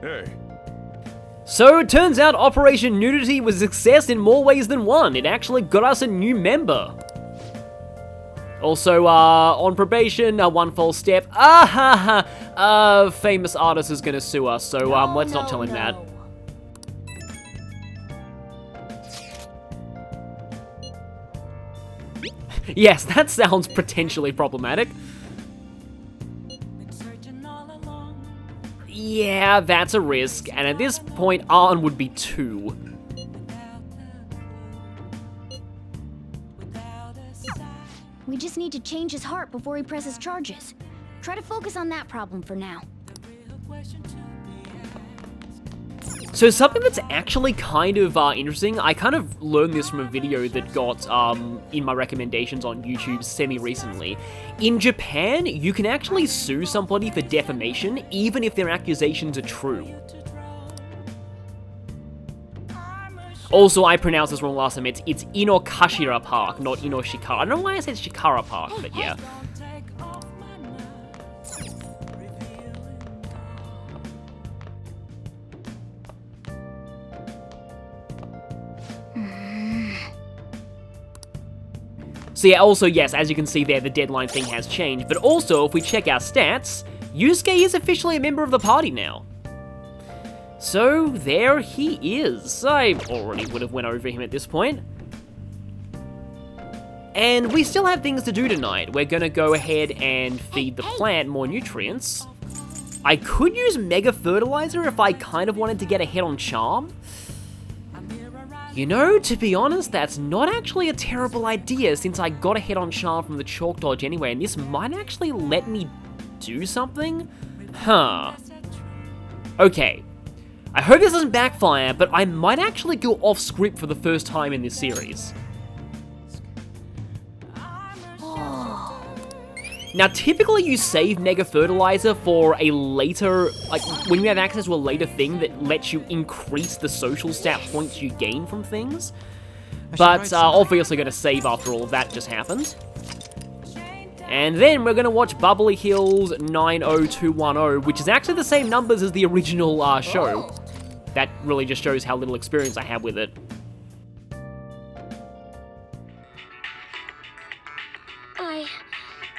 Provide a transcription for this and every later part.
Hey. So it turns out Operation Nudity was a success in more ways than one. It actually got us a new member. Also, on probation, one false step. Famous artist is gonna sue us, so let's not tell him that. Yes, that sounds potentially problematic. Yeah, that's a risk, and at this point, Arn would be 2. We just need to change his heart before he presses charges. Try to focus on that problem for now. So something that's actually kind of interesting, I kind of learned this from a video that got in my recommendations on YouTube semi-recently. In Japan, you can actually sue somebody for defamation, even if their accusations are true. Also, I pronounced this wrong last time, it's Inokashira Park, not Inoshikara. I don't know why I said Shikara Park, but yeah. So yeah, also, yes, as you can see there, the deadline thing has changed, but also, if we check our stats, Yusuke is officially a member of the party now. So, there he is. I already would have went over him at this point. And we still have things to do tonight. We're gonna go ahead and feed the plant more nutrients. I could use Mega Fertilizer if I kind of wanted to get ahead on Charm. You know, to be honest, that's not actually a terrible idea since I got ahead on Charm from the Chalk Dodge anyway, and this might actually let me do something? Huh. Okay. I hope this doesn't backfire, but I might actually go off script for the first time in this series. Now, typically you save Mega Fertilizer for a later, like, when you have access to a later thing that lets you increase the social stat points you gain from things. But, obviously gonna save after all of that just happened. And then we're gonna watch Bubbly Hills 90210, which is actually the same numbers as the original show. That really just shows how little experience I have with it.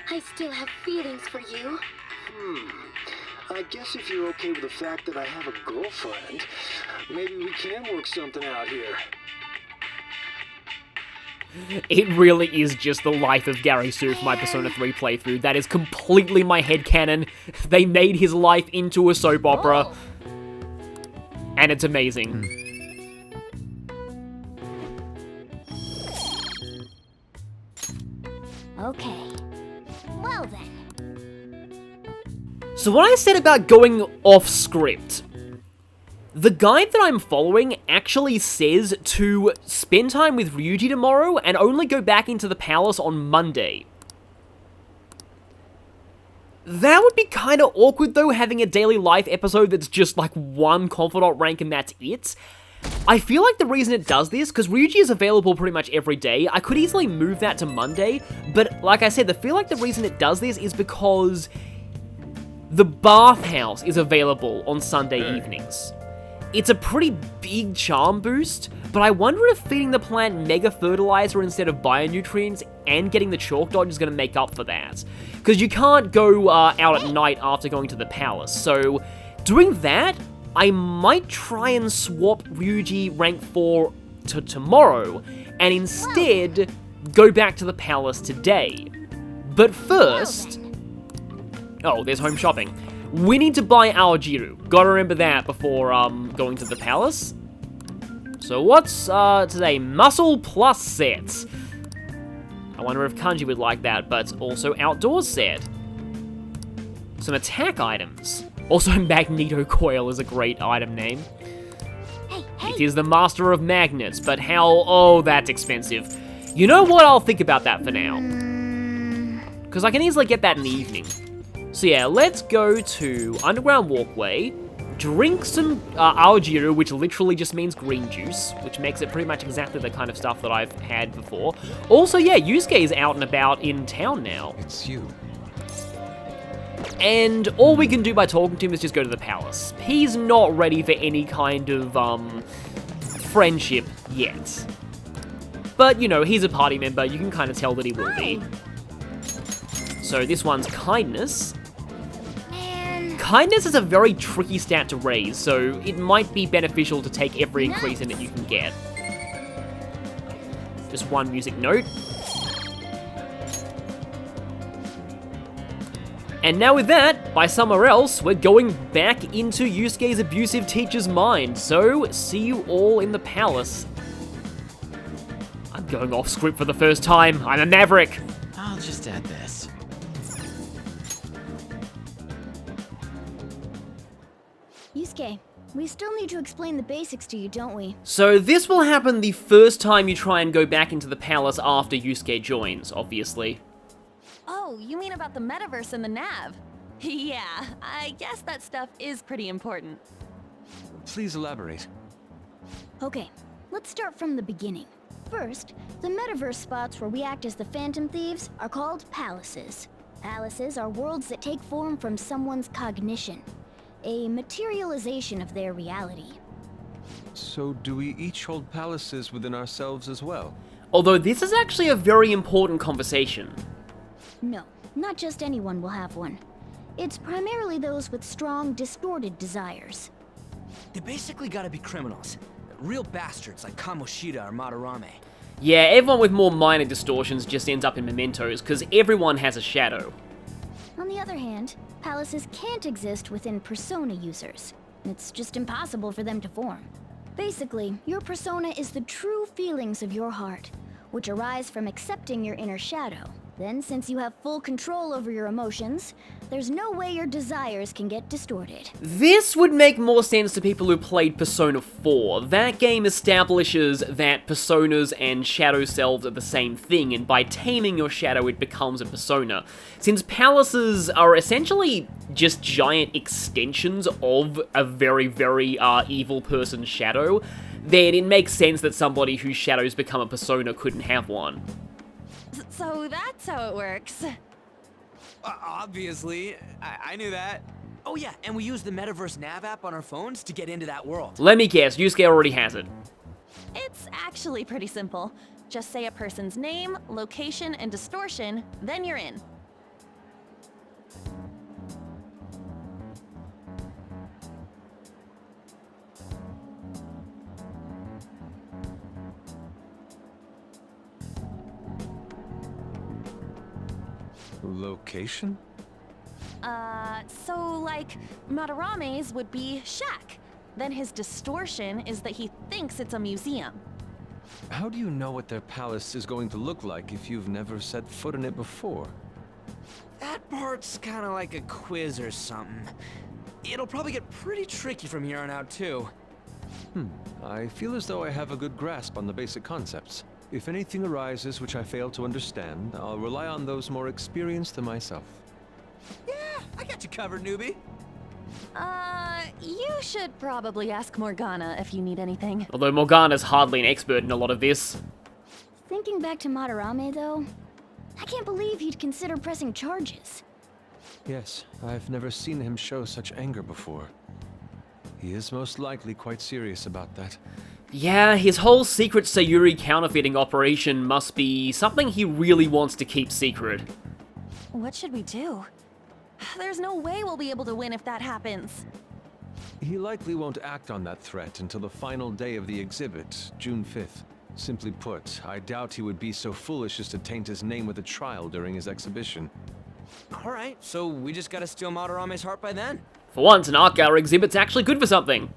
I still have feelings for you. I guess if you're okay with the fact that I have a girlfriend, maybe we can work something out here. It really is just the life of Gary Sue for my Persona 3 playthrough. That is completely my headcanon. They made his life into a soap opera. And it's amazing. Okay. Well then. So what I said about going off script, the guide that I'm following actually says to spend time with Ryuji tomorrow and only go back into the palace on Monday. That would be kind of awkward though, having a daily life episode that's just like one confidant rank and that's it. I feel like the reason it does this, because Ryuji is available pretty much every day, I could easily move that to Monday, but like I said, I feel like the reason it does this is because the bathhouse is available on Sunday evenings. It's a pretty big charm boost, but I wonder if feeding the plant Mega Fertilizer instead of Bionutrients and getting the Chalk Dodge is going to make up for that. Because you can't go out at night after going to the palace, so doing that, I might try and swap Ryuji rank 4 to tomorrow, and instead go back to the palace today. But first... Oh, there's home shopping. We need to buy Aojiru. Gotta remember that before going to the palace. So what's today? Muscle Plus set. I wonder if Kanji would like that, but also outdoors set. Some attack items. Also, Magneto Coil is a great item name. Hey. It is the Master of Magnets, but how... Oh, that's expensive. You know what? I'll think about that for now. Because I can easily get that in the evening. So yeah, let's go to Underground Walkway, drink some Aojiru, which literally just means green juice, which makes it pretty much exactly the kind of stuff that I've had before. Also, yeah, Yusuke is out and about in town now. It's you. And all we can do by talking to him is just go to the palace. He's not ready for any kind of, friendship yet. But, you know, he's a party member, you can kind of tell that he will be. So this one's kindness. Kindness is a very tricky stat to raise, so it might be beneficial to take every increase in it you can get. Just one music note. And now with that, by somewhere else, we're going back into Yusuke's abusive teacher's mind, so see you all in the palace. I'm going off script for the first time, I'm a maverick! I'll just add this. Yusuke, we still need to explain the basics to you, don't we? So this will happen the first time you try and go back into the palace after Yusuke joins, obviously. Oh, you mean about the metaverse and the nav? Yeah, I guess that stuff is pretty important. Please elaborate. Okay, let's start from the beginning. First, the metaverse spots where we act as the Phantom Thieves are called palaces. Palaces are worlds that take form from someone's cognition, a materialization of their reality. So do we each hold palaces within ourselves as well? Although this is actually a very important conversation. No, not just anyone will have one. It's primarily those with strong, distorted desires. They basically gotta be criminals. Real bastards like Kamoshida or Madarame. Yeah, everyone with more minor distortions just ends up in mementos, because everyone has a shadow. On the other hand, palaces can't exist within persona users. It's just impossible for them to form. Basically, your persona is the true feelings of your heart, which arise from accepting your inner shadow. Then, since you have full control over your emotions, there's no way your desires can get distorted. This would make more sense to people who played Persona 4. That game establishes that personas and shadow selves are the same thing, and by taming your shadow it becomes a persona. Since palaces are essentially just giant extensions of a very, very evil person's shadow, then it makes sense that somebody whose shadows become a persona couldn't have one. So that's how it works. Obviously, I knew that. Oh yeah, and we use the Metaverse Nav app on our phones to get into that world. Let me guess, Yusuke already has it. It's actually pretty simple. Just say a person's name, location, and distortion, then you're in. Location? So like, Madarame's would be shack. Then his distortion is that he thinks it's a museum. How do you know what their palace is going to look like if you've never set foot in it before? That part's kinda like a quiz or something. It'll probably get pretty tricky from here on out, too. I feel as though I have a good grasp on the basic concepts. If anything arises which I fail to understand, I'll rely on those more experienced than myself. Yeah, I got you covered, newbie. You should probably ask Morgana if you need anything. Although Morgana's hardly an expert in a lot of this. Thinking back to Madarame, though, I can't believe he'd consider pressing charges. Yes, I've never seen him show such anger before. He is most likely quite serious about that. Yeah, his whole secret Sayuri counterfeiting operation must be something he really wants to keep secret. What should we do? There's no way we'll be able to win if that happens. He likely won't act on that threat until the final day of the exhibit, June 5th. Simply put, I doubt he would be so foolish as to taint his name with a trial during his exhibition. Alright, so we just gotta steal Madarame's heart by then? For once, an art gallery exhibit's actually good for something.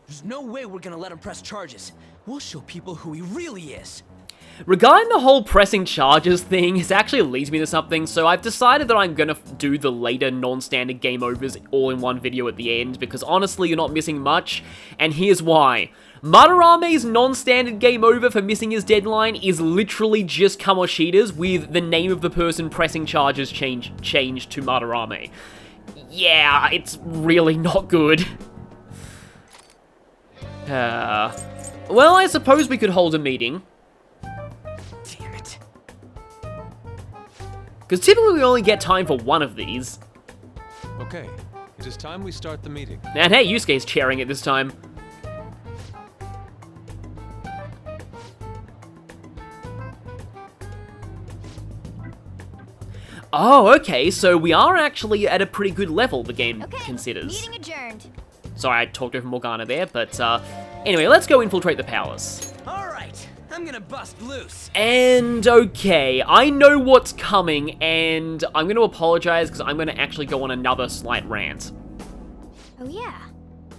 There's no way we're gonna let him press charges. We'll show people who he really is. Regarding the whole pressing charges thing, it actually leads me to something, so I've decided that I'm gonna do the later non-standard game overs all in one video at the end, because honestly, you're not missing much, and here's why. Madarame's non-standard game over for missing his deadline is literally just Kamoshida's, with the name of the person pressing charges changed to Madarame. Yeah, it's really not good. Well, I suppose we could hold a meeting. Damn it. Because typically we only get time for one of these. Okay, it is time we start the meeting. And hey, Yusuke's chairing it this time. Oh, okay, so we are actually at a pretty good level, the game considers. Meeting adjourned. Sorry, I talked over Morgana there, but anyway, let's go infiltrate the palace. Alright, I'm gonna bust loose. And okay, I know what's coming, and I'm going to apologize because I'm going to actually go on another slight rant. Oh yeah.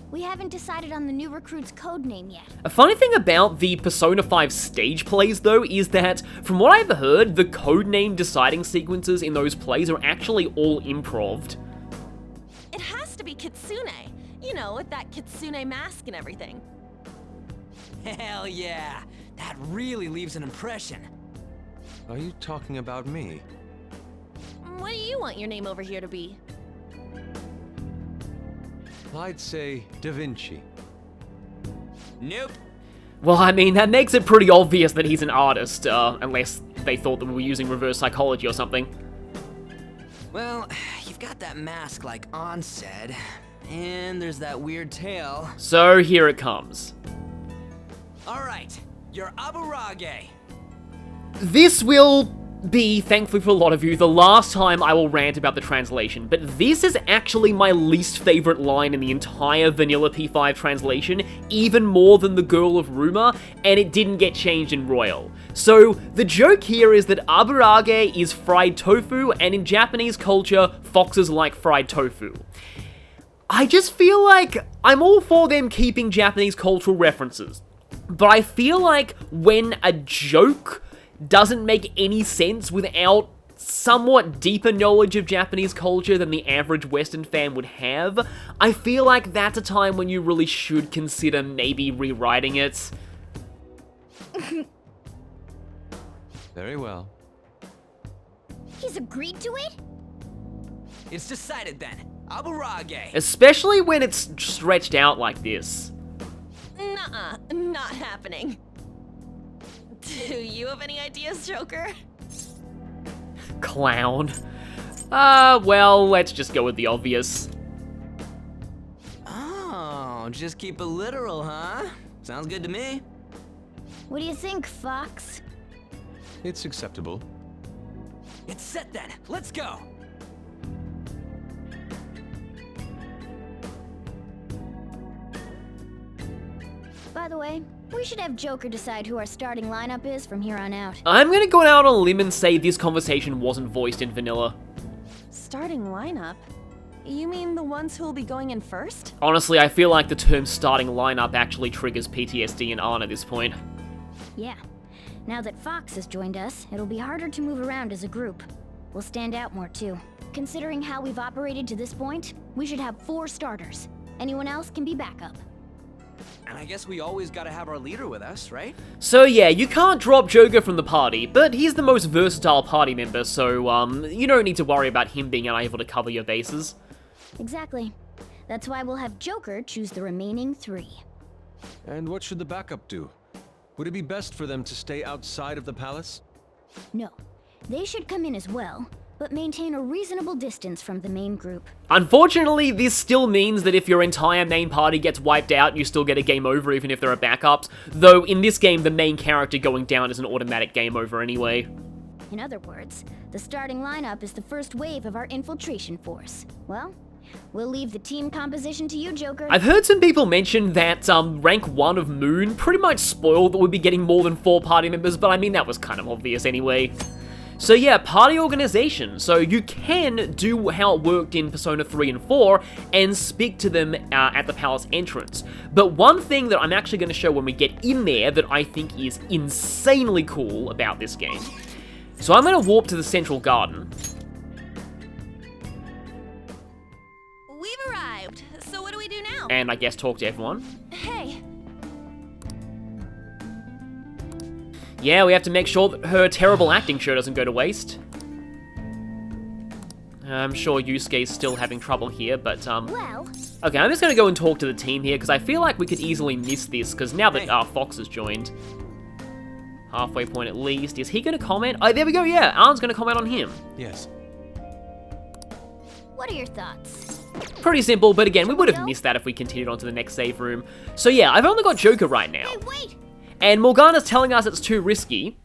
We haven't decided on the new recruit's code name yet. A funny thing about the Persona 5 stage plays, though, is that, from what I've heard, the codename deciding sequences in those plays are actually all improv'd. It has to be Kitsune. You know, with that Kitsune mask and everything. Hell yeah, that really leaves an impression. Are you talking about me? What do you want your name over here to be? I'd say Da Vinci. Nope. Well, I mean, that makes it pretty obvious that he's an artist, unless they thought that we were using reverse psychology or something. Well, you've got that mask like On said, and there's that weird tail. So, here it comes. Alright, you're Aburage. This will be, thankfully for a lot of you, the last time I will rant about the translation, but this is actually my least favorite line in the entire vanilla P5 translation, even more than the Girl of Rumor, and it didn't get changed in Royal. So, the joke here is that aburage is fried tofu, and in Japanese culture, foxes like fried tofu. I just feel like I'm all for them keeping Japanese cultural references, but I feel like when a joke doesn't make any sense without somewhat deeper knowledge of Japanese culture than the average Western fan would have, I feel like that's a time when you really should consider maybe rewriting it. Very well. He's agreed to it? It's decided then. Aburage. Especially when it's stretched out like this. Nuh-uh, not happening. Do you have any ideas, Joker? Clown. Well, let's just go with the obvious. Oh, just keep it literal, huh? Sounds good to me. What do you think, Fox? It's acceptable. It's set then. Let's go. By the way, we should have Joker decide who our starting lineup is from here on out. I'm gonna go out on a limb and say this conversation wasn't voiced in vanilla. Starting lineup? You mean the ones who'll be going in first? Honestly, I feel like the term starting lineup actually triggers PTSD in Ann at this point. Yeah. Now that Fox has joined us, it'll be harder to move around as a group. We'll stand out more too. Considering how we've operated to this point, we should have 4 starters. Anyone else can be backup. And I guess we always gotta have our leader with us, right? So yeah, you can't drop Joker from the party, but he's the most versatile party member, so you don't need to worry about him being unable to cover your bases. Exactly. That's why we'll have Joker choose the remaining 3. And what should the backup do? Would it be best for them to stay outside of the palace? No. They should come in as well, but maintain a reasonable distance from the main group. Unfortunately, this still means that if your entire main party gets wiped out, you still get a game over even if there are backups, though in this game, the main character going down is an automatic game over anyway. In other words, the starting lineup is the first wave of our infiltration force. Well, we'll leave the team composition to you, Joker. I've heard some people mention that rank 1 of Moon pretty much spoiled that we'd be getting more than 4 party members, but I mean, that was kind of obvious anyway. So yeah, party organization. So you can do how it worked in Persona 3 and 4 and speak to them at the palace entrance. But one thing that I'm actually going to show when we get in there that I think is insanely cool about this game. So I'm going to warp to the central garden. We've arrived, so what do we do now? And I guess talk to everyone. Hey, Yeah, we have to make sure that her terrible acting show doesn't go to waste. I'm sure Yusuke's still having trouble here, but Well, okay, I'm just gonna go and talk to the team here, because I feel like we could easily miss this, because now that Fox has joined. Halfway point at least. Is he gonna comment? Oh, there we go, yeah, Arn's gonna comment on him. Yes. What are your thoughts? Pretty simple, but again, we would have missed that if we continued on to the next save room. So yeah, I've only got Joker right now. Hey, wait! And Morgana's telling us it's too risky.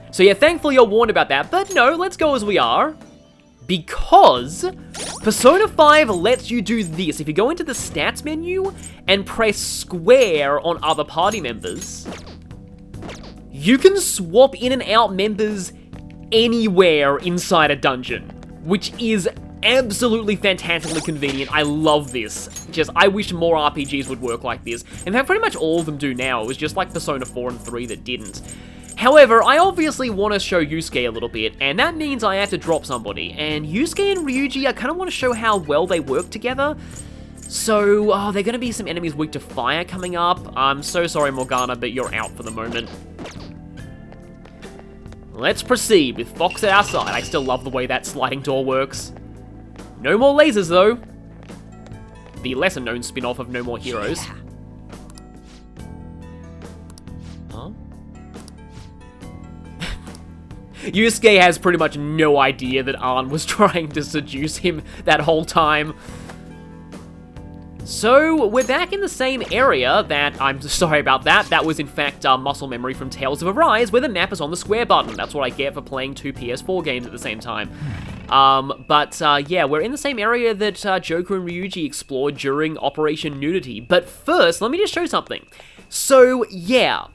So yeah, thankfully you're warned about that, but no, let's go as we are. Because Persona 5 lets you do this. If you go into the stats menu and press square on other party members, you can swap in and out members anywhere inside a dungeon, which is absolutely fantastically convenient. I love this. I wish more RPGs would work like this. In fact, pretty much all of them do now. It was just like Persona 4 and 3 that didn't. However, I obviously want to show Yusuke a little bit, and that means I have to drop somebody. And Yusuke and Ryuji, I kind of want to show how well they work together. So, they're going to be some enemies weak to fire coming up. I'm so sorry, Morgana, but you're out for the moment. Let's proceed with Fox at our side. I still love the way that sliding door works. No more lasers, though. The lesser-known spin-off of No More Heroes. Yeah. Huh? Yusuke has pretty much no idea that Arn was trying to seduce him that whole time. So, we're back in the same area that, I'm sorry about that, that was in fact muscle memory from Tales of Arise, where the map is on the square button. That's what I get for playing 2 PS4 games at the same time. Yeah, we're in the same area that Joker and Ryuji explored during Operation Nudity. But first, let me just show something. So, yeah,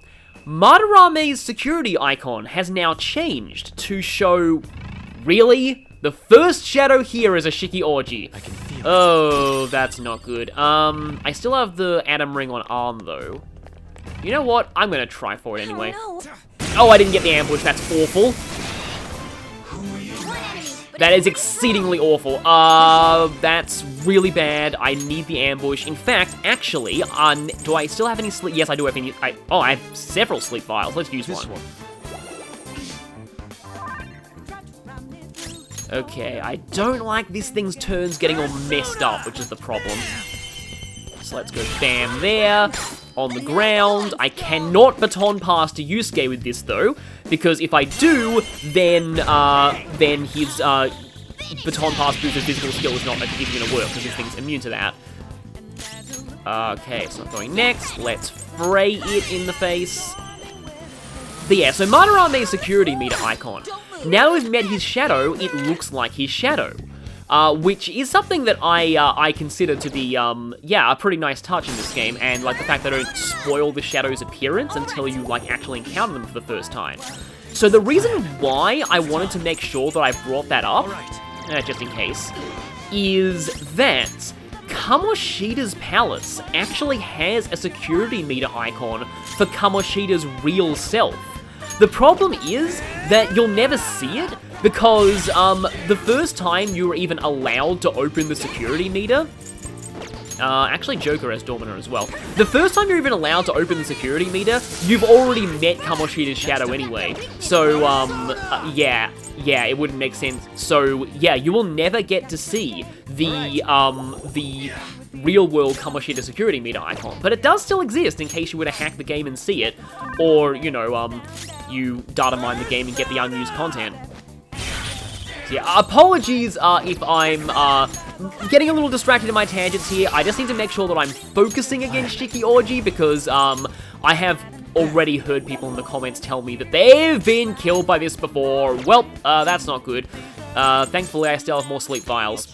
Madarame's security icon has now changed to show, really? The first shadow here is a Shiki Orgy. I can feel it. Oh, that's not good. I still have the Atom Ring on Arm, though. You know what? I'm gonna try for it anyway. Oh, no. Oh, I didn't get the ambush. That's awful. That is exceedingly awful. That's really bad. I need the ambush. In fact, actually, do I still have any sleep? Yes, I do have any. I have several sleep vials. Let's use one. Okay, I don't like this thing's turns getting all messed up, which is the problem. So let's go bam there. On the ground. I cannot baton pass to Yusuke with this, though, because if I do, then his baton pass boosted physical skill is not even going to work, because this thing's immune to that. Okay, so I'm going next. Let's fray it in the face. But yeah, so Madarame's security meter icon. Now we've met his shadow, it looks like his shadow. Which is something that I consider to be, yeah, a pretty nice touch in this game, and, like, the fact they don't spoil the shadow's appearance until you, like, actually encounter them for the first time. So the reason why I wanted to make sure that I brought that up, just in case, is that Kamoshida's palace actually has a security meter icon for Kamoshida's real self. The problem is that you'll never see it, because the first time you were even allowed to open the security meter, actually Joker has Dorminer as well. The first time you're even allowed to open the security meter, you've already met Kamoshida's shadow anyway. So, yeah, it wouldn't make sense. So, yeah, you will never get to see the real-world Kamoshida security meter icon. But it does still exist in case you were to hack the game and see it, or, you know, you data mine the game and get the unused content. So yeah, apologies if I'm getting a little distracted in my tangents here. I just need to make sure that I'm focusing against Shiki Orgy, because I have already heard people in the comments tell me that they've been killed by this before. Well, that's not good. Thankfully, I still have more sleep vials.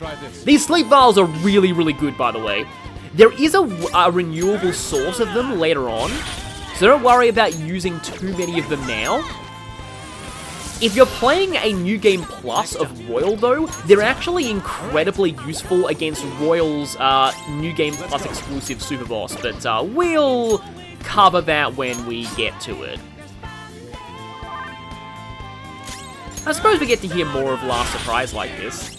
These sleep vials are really, really good, by the way. There is a renewable source of them later on, so don't worry about using too many of them now. If you're playing a New Game Plus of Royal, though, they're actually incredibly useful against Royal's New Game Plus exclusive Super Boss, but we'll cover that when we get to it. I suppose we get to hear more of Last Surprise like this.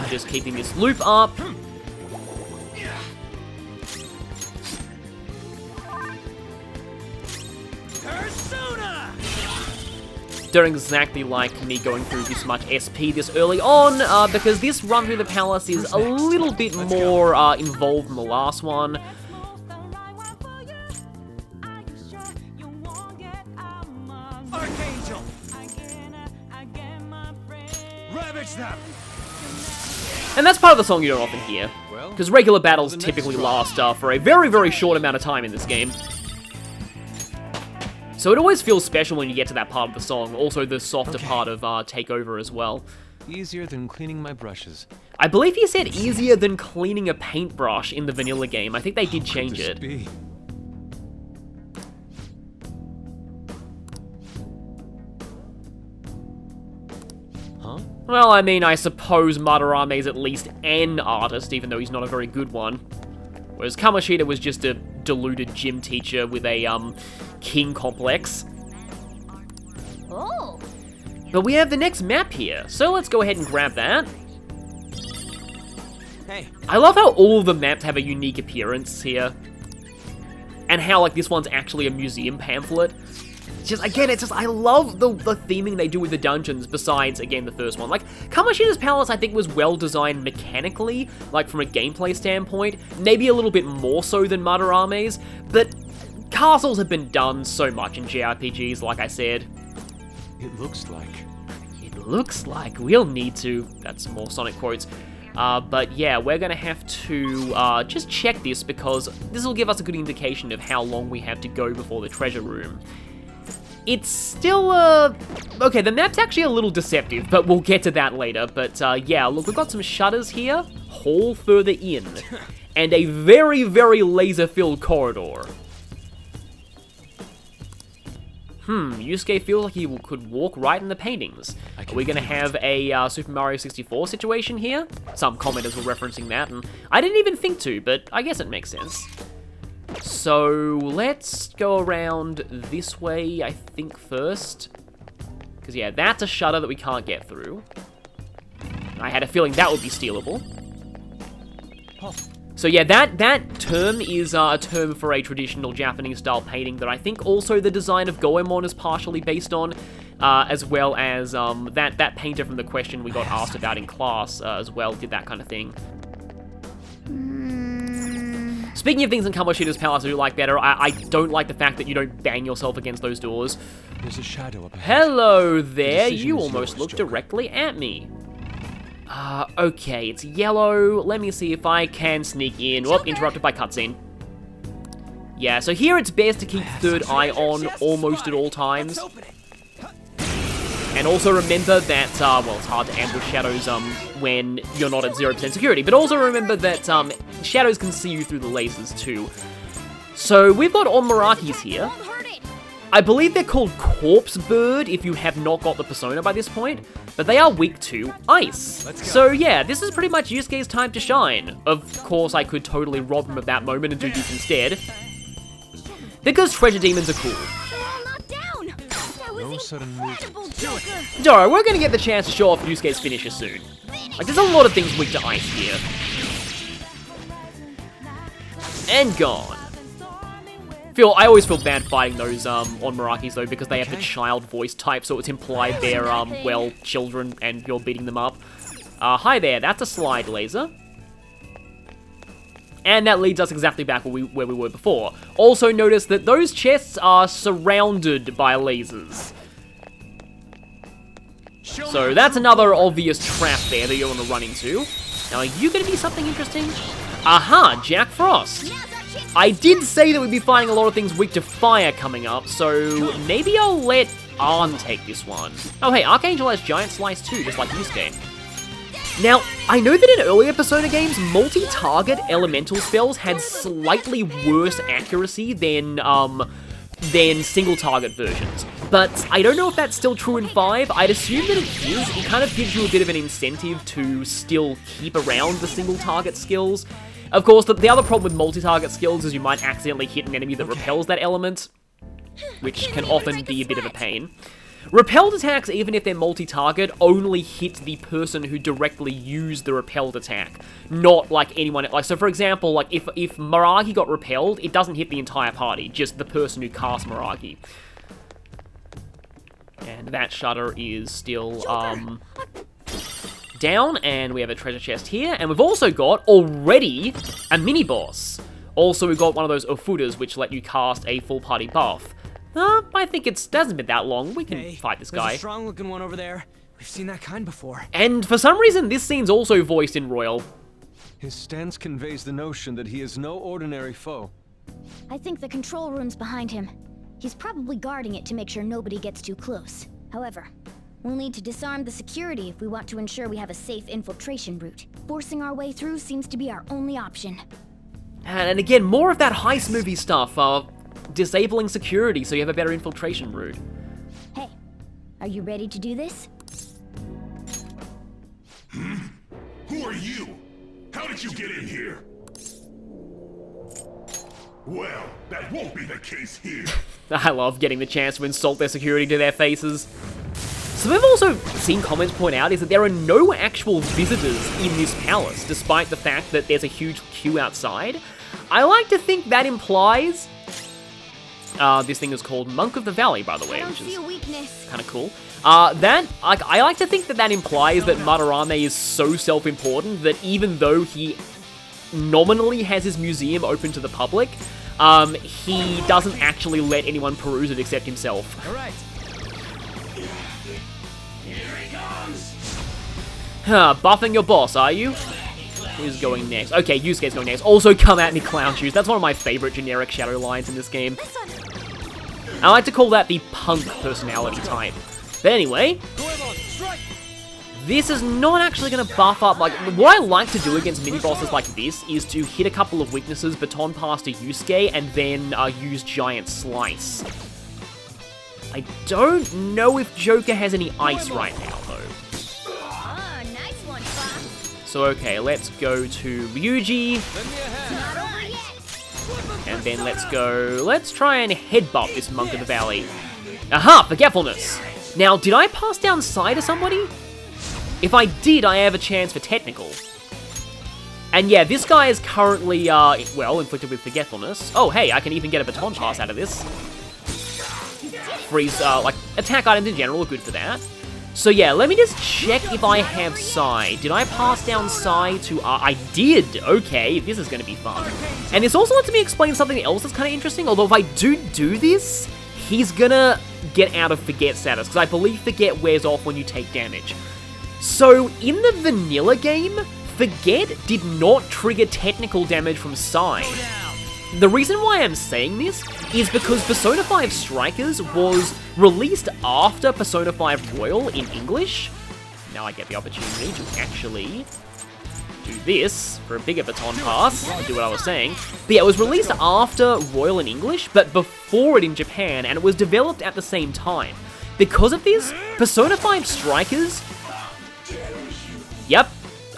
Just keeping this loop up. Don't exactly like me going through this much SP this early on, because this run through the palace is a little bit more involved than the last one. Ravage them! And that's part of the song you don't often hear, Well, because regular battles the next typically drop. last for a very, very short amount of time in this game. So it always feels special when you get to that part of the song, also the softer part of Takeover as well. Easier than cleaning my brushes. I believe he said easier than cleaning a paintbrush in the vanilla game. I think they did change Could this it. be? Huh? Well, I mean, I suppose Madarame is at least an artist, even though he's not a very good one. Whereas Kamoshida was just a deluded gym teacher with a, king complex. Oh, But we have the next map here, so let's go ahead and grab that. Hey, I love how all of the maps have a unique appearance here. And how, like, this one's actually a museum pamphlet. It's just, again, it's just, I love the theming they do with the dungeons, besides, again, the first one. Like, Kamoshida's Palace, I think, was well designed mechanically, like, from a gameplay standpoint. Maybe a little bit more so than Madarame's, but castles have been done so much in JRPGs, like I said. It looks like. It looks like we'll need to, that's more Sonic quotes, but yeah, we're gonna have to just check this because this will give us a good indication of how long we have to go before the treasure room. It's still, okay, the map's actually a little deceptive, but we'll get to that later. But yeah, look, we've got some shutters here, hall further in, and a very, very laser-filled corridor. Yusuke feels like he could walk right in the paintings. Are we going to have a Super Mario 64 situation here? Some commenters were referencing that, and I didn't even think to, but I guess it makes sense. So let's go around this way, I think, first. Because, yeah, that's a shutter that we can't get through. I had a feeling that would be stealable. So yeah, that term is a term for a traditional Japanese-style painting that I think also the design of Goemon is partially based on, as well as that painter from the question we got asked about in class as well did that kind of thing. Speaking of things in Kamoshida's Palace I do like better, I don't like the fact that you don't bang yourself against those doors. There's a shadow up ahead. Hello there, decision you is almost yours, looked Joker. directly at me. Okay, it's yellow. Let me see if I can sneak in. Whoop, interrupted by cutscene. Yeah, so here it's best to keep third eye on almost at all times. And also remember that, well, it's hard to ambush shadows when you're not at 0% security, but also remember that shadows can see you through the lasers too. So we've got Onmarakis here. won't hurt it. I believe they're called Corpse Bird if you have not got the persona by this point, but they are weak to ice. So yeah, this is pretty much Yusuke's time to shine. Of course, I could totally rob him at that moment and do this instead. Because treasure demons are cool. They're all knocked down. That No was sudden incredible, Joker. Don't worry, we're gonna get the chance to show off Yusuke's finisher soon. Like, there's a lot of things weak to ice here. And gone. I always feel bad fighting those Onmarakis though, because they have the child voice type, so it's implied they're, well, children, and you're beating them up. Hi there, that's a slide laser. And that leads us exactly back where we were before. Also notice that those chests are surrounded by lasers. So that's another obvious trap there that you're going to run into. Now, are you going to be something interesting? Aha, Jack Frost. I did say that we'd be finding a lot of things weak to fire coming up, so maybe I'll let Arn take this one. Oh hey, Archangel has Giant Slice too, just like Yusuke. Now, I know that in earlier Persona games, multi-target elemental spells had slightly worse accuracy than single-target versions. But I don't know if that's still true in 5. I'd assume that it is. It kind of gives you a bit of an incentive to still keep around the single-target skills. Of course, the other problem with multi-target skills is you might accidentally hit an enemy that repels that element, which can often be a bit of a pain. Repelled attacks, even if they're multi-target, only hit the person who directly used the repelled attack, not like anyone. Like, so for example, like if Maragi got repelled, it doesn't hit the entire party, just the person who cast Maragi. And that shutter is still down, and we have a treasure chest here, and we've also got already a mini-boss. Also, we've got one of those Ofudas, which let you cast a full-party buff. I think it hasn't been that long. We can fight this guy. There's a strong-looking one over there. We've seen that kind before. And for some reason, this scene's also voiced in Royal. His stance conveys the notion that he is no ordinary foe. I think the control room's behind him. He's probably guarding it to make sure nobody gets too close. However, we'll need to disarm the security if we want to ensure we have a safe infiltration route. Forcing our way through seems to be our only option. And again, more of that heist movie stuff, disabling security so you have a better infiltration route. Hey, are you ready to do this? Who are you? How did you get in here? Well, that won't be the case here. I love getting the chance to insult their security to their faces. Something I've also seen comments point out is that there are no actual visitors in this palace, despite the fact that there's a huge queue outside. I like to think that implies... this thing is called Monk of the Valley, by the way, which is kind of cool. I like to think that that implies that Madarame is so self-important that even though he nominally has his museum open to the public, he doesn't actually let anyone peruse it except himself. All right. Buffing your boss, are you? Who's going next? Okay, Yusuke's going next. Also, come at me, clown shoes. That's one of my favorite generic shadow lines in this game. I like to call that the punk personality type. But anyway, this is not actually going to buff up, like, what I like to do against mini-bosses like this is to hit a couple of weaknesses, baton pass to Yusuke, and then use Giant Slice. I don't know if Joker has any ice right now, though. Ah, nice one, Fox. So, okay, let's go to Ryuji, and then let's try and headbutt this Monk of the Valley. Aha, Forgetfulness! Now, did I pass down Psy to somebody? If I did, I have a chance for technical. And yeah, this guy is currently, well, inflicted with Forgetfulness. Oh, hey, I can even get a baton pass out of this. Freeze, like, attack items in general are good for that. So yeah, let me just check if I have Psy. Did I pass down Psy to, I did! Okay, this is gonna be fun. And this also lets me explain something else that's kind of interesting, although if I do this, he's gonna get out of Forget status, because I believe Forget wears off when you take damage. So, in the vanilla game, Forget did not trigger technical damage from Psy. The reason why I'm saying this is because Persona 5 Strikers was released after Persona 5 Royal in English. Now I get the opportunity to actually do this for a bigger baton pass, to do what I was saying. But yeah, it was released after Royal in English, but before it in Japan, and it was developed at the same time. Because of this, Persona 5 Strikers... Yep,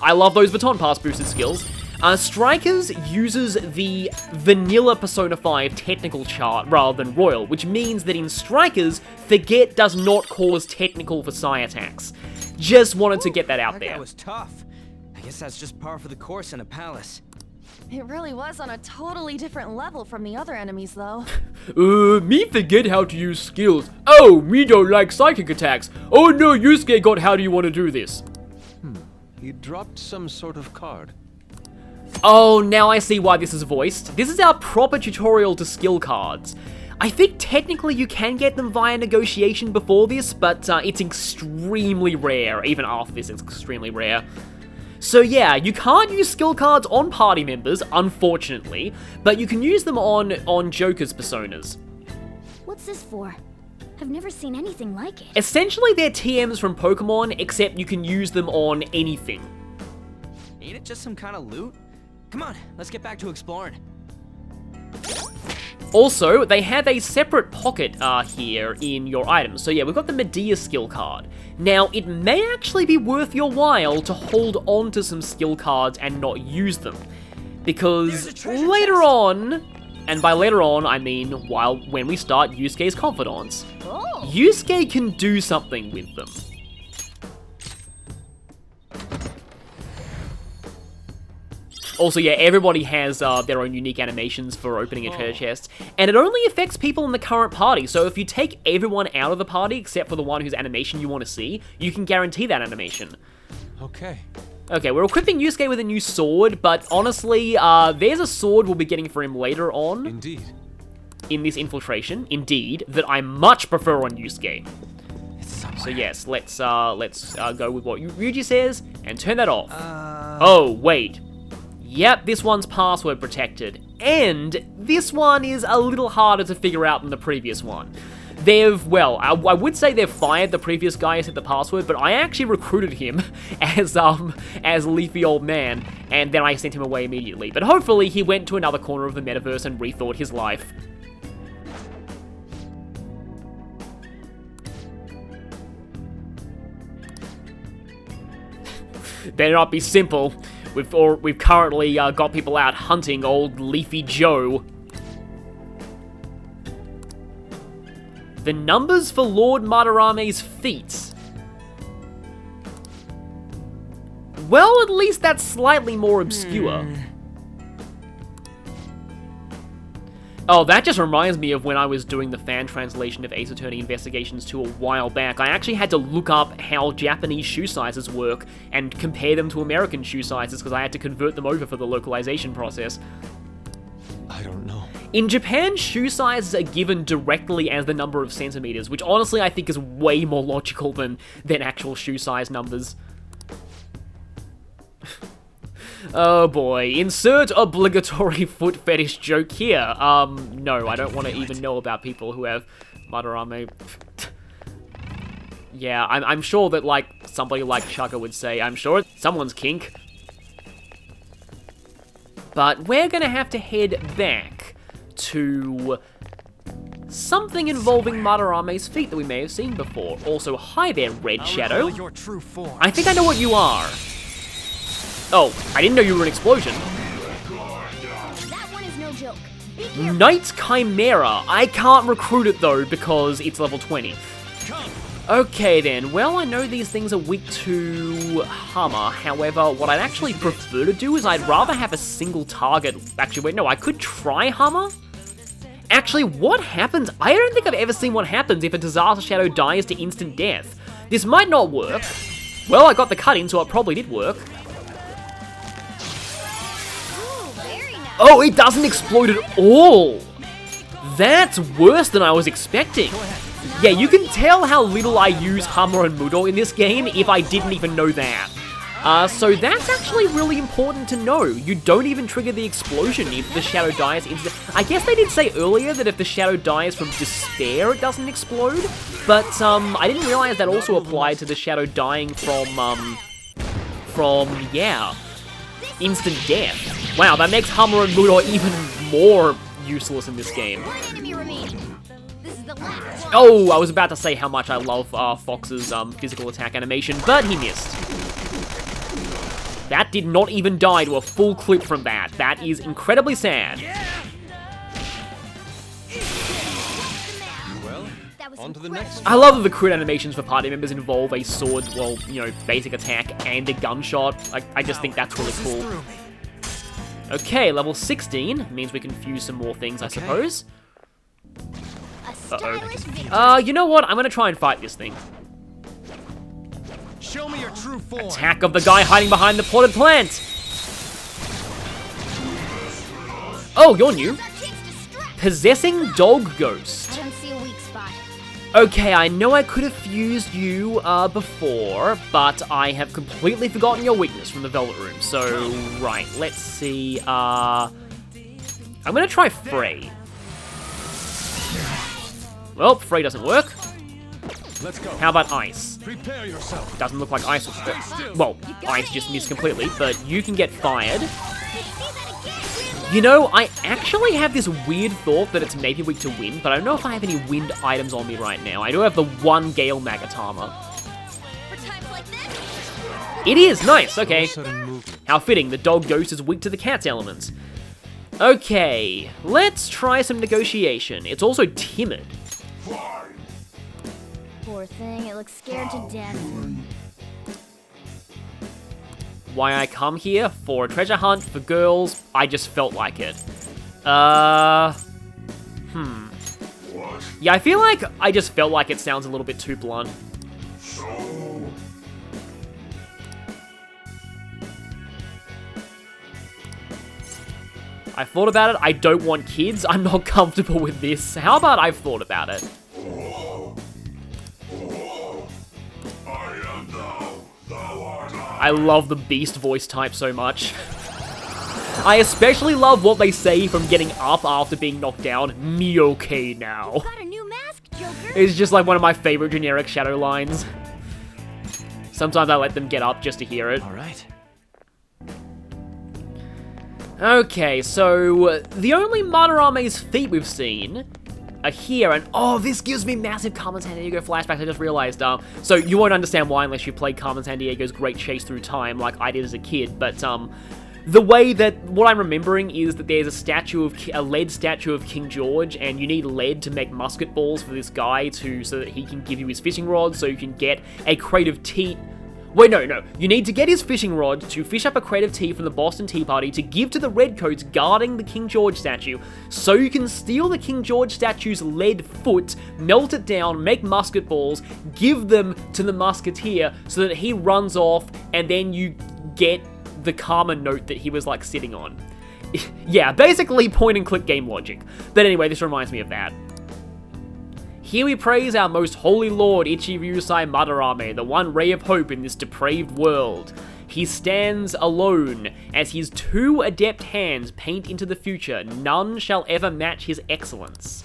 I love those baton pass boosted skills. Strikers uses the vanilla Persona 5 technical chart rather than Royal, which means that in Strikers, Forget does not cause technical for Psy attacks. Just wanted to get that out there. That was tough. I guess that's just par for the course in a palace. It really was on a totally different level from the other enemies, though. Me forget how to use skills. Oh, me don't like psychic attacks. Oh no, Yusuke got how do you want to do this? He dropped some sort of card. Oh, now I see why this is voiced. This is our proper tutorial to skill cards. I think technically you can get them via negotiation before this, but it's extremely rare. Even after this, it's extremely rare. So yeah, you can't use skill cards on party members, unfortunately, but you can use them on Joker's personas. What's this for? I've never seen anything like it. Essentially, they're TMs from Pokemon, except you can use them on anything. Ain't it just some kind of loot? Come on, let's get back to exploring. Also, they have a separate pocket here in your items. So yeah, we've got the Medea skill card. Now, it may actually be worth your while to hold on to some skill cards and not use them. Because later on, and by later on, I mean when we start Yusuke's Confidants, Yusuke can do something with them. Also, yeah, everybody has their own unique animations for opening a treasure chest, and it only affects people in the current party, so if you take everyone out of the party except for the one whose animation you want to see, you can guarantee that animation. Okay. Okay, we're equipping Yusuke with a new sword, but honestly, there's a sword we'll be getting for him later on. Indeed. In this infiltration, indeed, that I much prefer on Yusuke. So yes, let's go with what Ryuji says and turn that off. Oh, wait. Yep, this one's password protected. And this one is a little harder to figure out than the previous one. Well, I would say they've fired the previous guy who set the password, but I actually recruited him as Leafy Old Man, and then I sent him away immediately. But hopefully he went to another corner of the metaverse and rethought his life. Better not be simple. We've currently got people out hunting old Leafy Joe. The numbers for Lord Madarame's feet. Well, at least that's slightly more obscure. Oh, that just reminds me of when I was doing the fan translation of Ace Attorney Investigations 2 a while back. I actually had to look up how Japanese shoe sizes work and compare them to American shoe sizes because I had to convert them over for the localization process. I don't know. In Japan, shoe sizes are given directly as the number of centimeters, which honestly I think is way more logical than actual shoe size numbers. Oh boy, insert obligatory foot fetish joke here. No, I don't want to even know about people who have Madarame. Yeah, I'm sure that, like, somebody like Chugga would say, I'm sure it's someone's kink. But we're gonna have to head back to something involving Madarame's feet that we may have seen before. Also, hi there, Red Shadow. Your true form. I think I know what you are. Oh, I didn't know you were an explosion. That one is no joke. Be careful. Knight Chimera. I can't recruit it though because it's level 20. Okay then, well I know these things are weak to Hammer, however what I'd actually prefer to do is I'd rather have a single target. Actually wait, no, I could try Hammer? Actually, what happens? I don't think I've ever seen what happens if a Disaster Shadow dies to instant death. This might not work. Well, I got the cut in, so it probably did work. Oh, it doesn't explode at all! That's worse than I was expecting. Yeah, you can tell how little I use Hammer and Mudo in this game if I didn't even know that. So that's actually really important to know. You don't even trigger the explosion if the shadow dies instantly. I guess they did say earlier that if the shadow dies from despair, it doesn't explode. But, I didn't realize that also applied to the shadow dying from, yeah, instant death. Wow, that makes Hammer and Mudo even more useless in this game. One enemy remaining. This is the last one. Oh, I was about to say how much I love Fox's physical attack animation, but he missed. That did not even die to a full clip from that. That is incredibly sad. Well, on to the next. I love that the crit animations for party members involve a sword, well, you know, basic attack and a gunshot. I just think that's really cool. Okay, level 16 means we can fuse some more things, I suppose. A stylish victory. You know what? I'm gonna try and fight this thing. Show me your true form. Attack of the guy hiding behind the potted plant. Oh, you're new. Our chance to strike. Possessing Dog Ghost. I don't see a weak spot. Okay, I know I could have fused you before, but I have completely forgotten your weakness from the Velvet Room. So, right, let's see. I'm gonna try Fray. Well, Fray doesn't work. Let's go. How about Ice? Prepare yourself. Doesn't look like Ice will... Well, Ice just missed completely, but you can get fired. You know, I actually have this weird thought that it's maybe weak to wind, but I don't know if I have any wind items on me right now. I do have the one Gale Magatama. For times like this. It is! Nice, okay. Sudden movement. How fitting, the dog ghost is weak to the cat's elements. Okay, let's try some negotiation. It's also timid. Poor thing, it looks scared to death. Why I come here? For a treasure hunt, for girls, I just felt like it. Yeah, I feel like I just felt like it sounds a little bit too blunt. I thought about it, I don't want kids, I'm not comfortable with this. How about I've thought about it? I love the Beast voice type so much. I especially love what they say from getting up after being knocked down. Me okay now. Got a new mask, Joker. It's just like one of my favorite generic Shadow lines. Sometimes I let them get up just to hear it. All right. Okay, so the only Madarame's feet we've seen are here, and oh, this gives me massive Carmen Sandiego flashbacks, I just realized. So you won't understand why unless you play Carmen Sandiego's Great Chase Through Time like I did as a kid, but the way that, what I'm remembering is that there's a lead statue of King George, and you need lead to make musket balls for this guy so that he can give you his fishing rod, so you can get a crate of tea. Wait, no. You need to get his fishing rod to fish up a crate of tea from the Boston Tea Party to give to the Redcoats guarding the King George statue, so you can steal the King George statue's lead foot, melt it down, make musket balls, give them to the musketeer so that he runs off, and then you get the karma note that he was, like, sitting on. Yeah, basically point-and-click game logic. But anyway, this reminds me of that. Here we praise our most holy lord, Ichiryusai Madarame, the one ray of hope in this depraved world. He stands alone, as his 2 adept hands paint into the future. None shall ever match his excellence.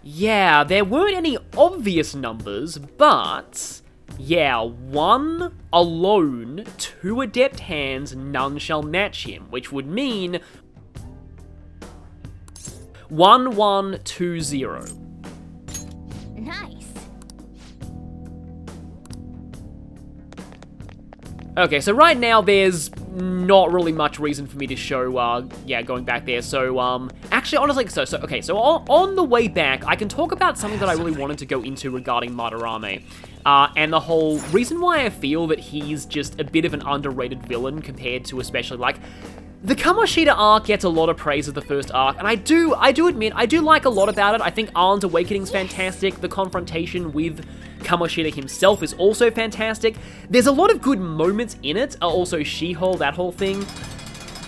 Yeah, there weren't any obvious numbers, but yeah, 1 alone, 2 adept hands, none shall match him, which would mean 1120. Nice. Okay, so right now there's not really much reason for me to show, going back there. So, actually, honestly, so on the way back, I can talk about something that I really wanted to go into regarding Madarame. And the whole reason why I feel that he's just a bit of an underrated villain compared to especially, like, the Kamoshida arc gets a lot of praise of the first arc, and I do admit, I do like a lot about it. I think Arn's Awakening's fantastic. The confrontation with Kamoshida himself is also fantastic. There's a lot of good moments in it, also She-Hulk, that whole thing.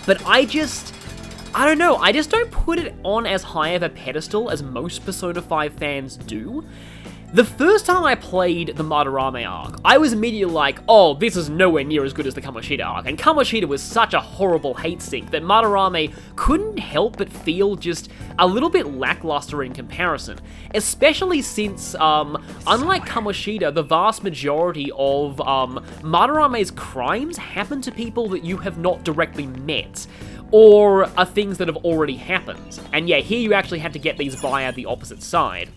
But I don't know, I just don't put it on as high of a pedestal as most Persona 5 fans do. The first time I played the Madarame arc, I was immediately like, oh, this is nowhere near as good as the Kamoshida arc, and Kamoshida was such a horrible hate sink that Madarame couldn't help but feel just a little bit lackluster in comparison, especially since, unlike Kamoshida, the vast majority of Madarame's crimes happen to people that you have not directly met, or are things that have already happened. And yeah, here you actually had to get these via the opposite side.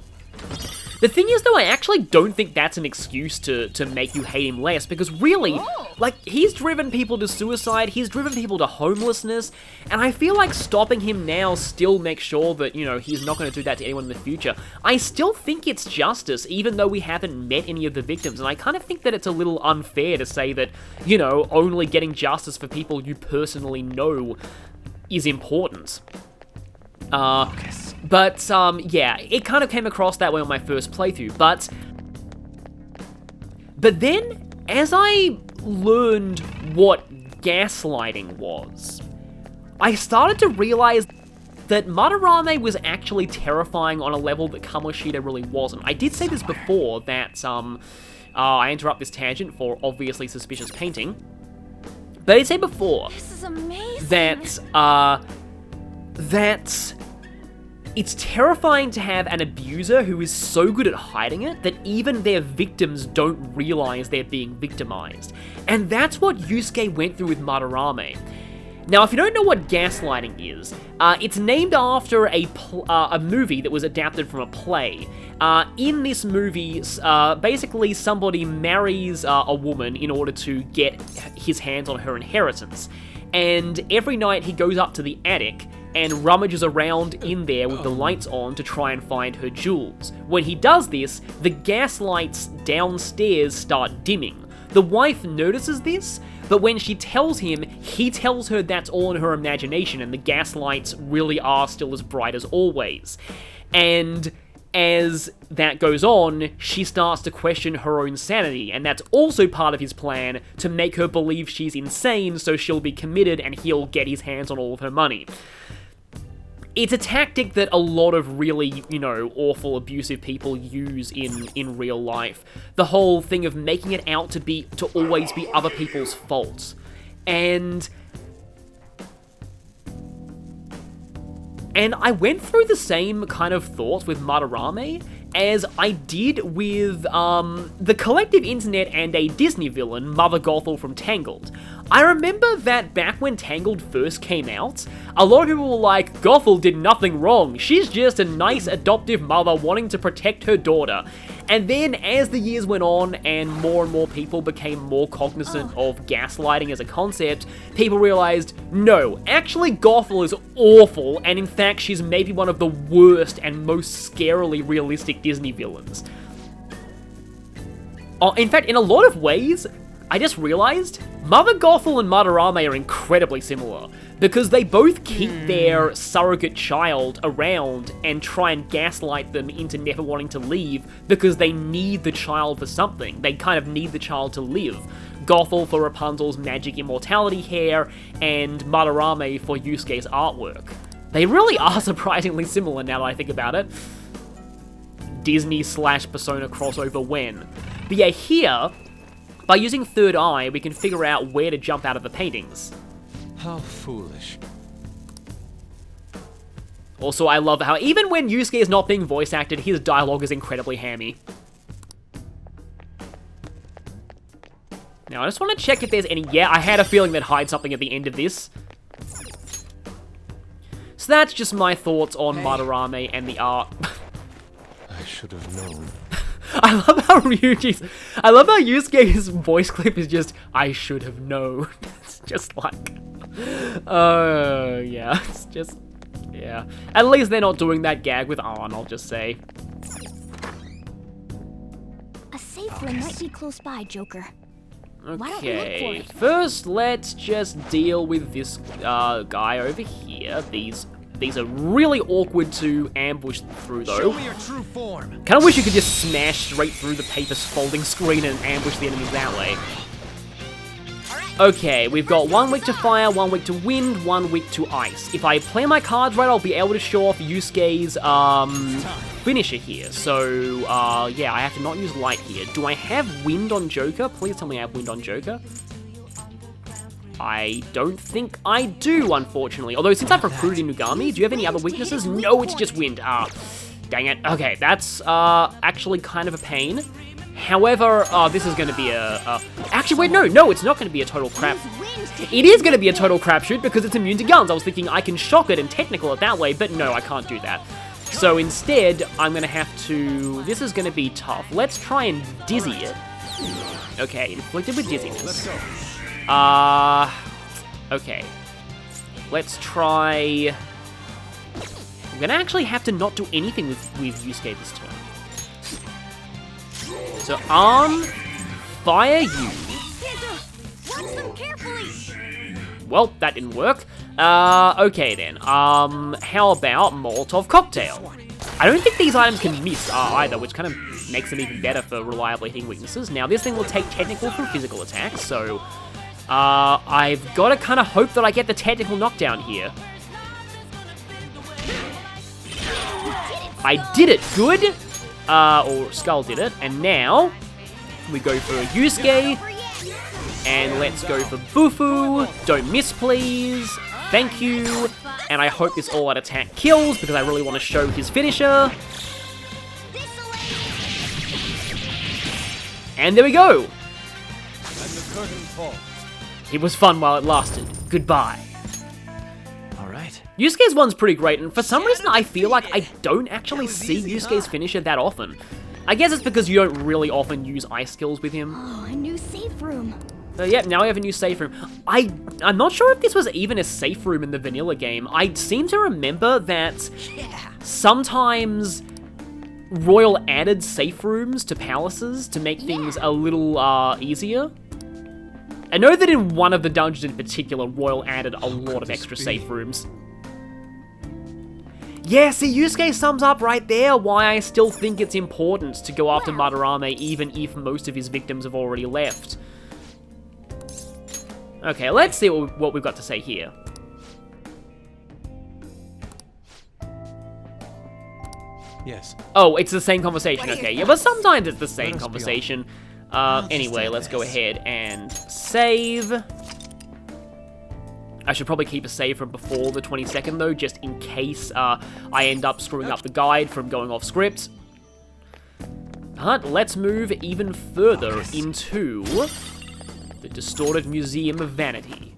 The thing is, though, I actually don't think that's an excuse to make you hate him less, because really, like, he's driven people to suicide, he's driven people to homelessness, and I feel like stopping him now still makes sure that, you know, he's not going to do that to anyone in the future. I still think it's justice, even though we haven't met any of the victims, and I kind of think that it's a little unfair to say that, you know, only getting justice for people you personally know is important. But, yeah, it kind of came across that way on my first playthrough, but then, as I learned what gaslighting was, I started to realize that Madarame was actually terrifying on a level that Kamoshida really wasn't. I did say this before, that, I interrupt this tangent for obviously suspicious painting, but I did say before This is amazing. that it's terrifying to have an abuser who is so good at hiding it that even their victims don't realize they're being victimized. And that's what Yusuke went through with Madarame. Now, if you don't know what gaslighting is, it's named after a movie that was adapted from a play. In this movie, basically somebody marries a woman in order to get his hands on her inheritance. And every night he goes up to the attic and rummages around in there with the lights on to try and find her jewels. When he does this, the gas lights downstairs start dimming. The wife notices this, but when she tells him, he tells her that's all in her imagination and the gas lights really are still as bright as always. And as that goes on, she starts to question her own sanity, and that's also part of his plan to make her believe she's insane so she'll be committed and he'll get his hands on all of her money. It's a tactic that a lot of really, you know, awful, abusive people use in real life. The whole thing of making it out to always be other people's faults. And I went through the same kind of thoughts with Madarame as I did with the collective internet and a Disney villain, Mother Gothel from Tangled. I remember that back when Tangled first came out, a lot of people were like, Gothel did nothing wrong, she's just a nice adoptive mother wanting to protect her daughter. And then as the years went on and more people became more cognizant of gaslighting as a concept, people realized, no, actually Gothel is awful, and in fact she's maybe one of the worst and most scarily realistic Disney villains. In fact, in a lot of ways, I just realized Mother Gothel and Madarame are incredibly similar, because they both keep their surrogate child around and try and gaslight them into never wanting to leave because they need the child for something. They kind of need the child to live. Gothel for Rapunzel's magic immortality hair, and Madarame for Yusuke's artwork. They really are surprisingly similar now that I think about it. Disney/Persona crossover when. But yeah, here, by using Third Eye, we can figure out where to jump out of the paintings. How foolish. Also, I love how even when Yusuke is not being voice acted, his dialogue is incredibly hammy. Now, I just want to check if there's any... Yeah, I had a feeling they'd hide something at the end of this. So that's just my thoughts on Madarame and the art. I should have known. I love how Yusuke's voice clip is just, I should have known. It's just like, yeah, it's just, yeah. At least they're not doing that gag with Arn, I'll just say. A safe room might be close by, Joker. Why don't we look for Okay, it? first let's just deal with this guy over here. These are really awkward to ambush through, though. Show me your true form. Kind of wish you could just smash straight through the paper's folding screen and ambush the enemies that way. Okay, we've got 1 week to fire, 1 week to wind, 1 week to ice. If I play my cards right, I'll be able to show off Yusuke's finisher here. So, yeah, I have to not use light here. Do I have wind on Joker? Please tell me I have wind on Joker. I don't think I do, unfortunately. Although, since I've recruited Inugami, do you have any other weaknesses? No, it's just wind. Dang it. Okay, that's actually kind of a pain. However, this is going to be actually, wait, no, it's not going to be a total crap. It is going to be a total crapshoot because it's immune to guns. I was thinking I can shock it and technical it that way, but no, I can't do that. So instead, I'm going to have to... This is going to be tough. Let's try and dizzy it. Okay, inflicted with dizziness. Let's go. Okay. Let's try... I'm gonna actually have to not do anything with Yusuke this turn. So, fire you. Watch them carefully. Well, that didn't work. Okay then. How about Molotov Cocktail? I don't think these items can miss either, which kind of makes them even better for reliably hitting weaknesses. Now, this thing will take technical from physical attacks, so... I've got to kind of hope that I get the technical knockdown here. I did it, good! Or Skull did it, and now we go for Yusuke, and let's go for Bufu. Don't miss, please. Thank you. And I hope this all-out attack kills, because I really want to show his finisher. And there we go! And the curtain falls. It was fun while it lasted. Goodbye. Alright. Yusuke's one's pretty great, and for some reason I feel like I don't actually see Yusuke's finisher that often. I guess it's because you don't really often use ice skills with him. Oh, a new safe room. Yep, now we have a new safe room. I'm not sure if this was even a safe room in the vanilla game. I seem to remember that sometimes Royal added safe rooms to palaces to make things a little easier. I know that in one of the dungeons in particular, Royal added a lot of extra safe rooms. Yeah, see, Yusuke sums up right there why I still think it's important to go after Madarame even if most of his victims have already left. Okay, let's see what we've got to say here. Yes. Oh, it's the same conversation. Okay, yeah, but sometimes it's the same Let us be conversation. just Anyway, do let's go this. ahead and save. I should probably keep a save from before the 22nd, though, just in case I end up screwing up the guide from going off script. But let's move even further into the Distorted Museum of Vanity.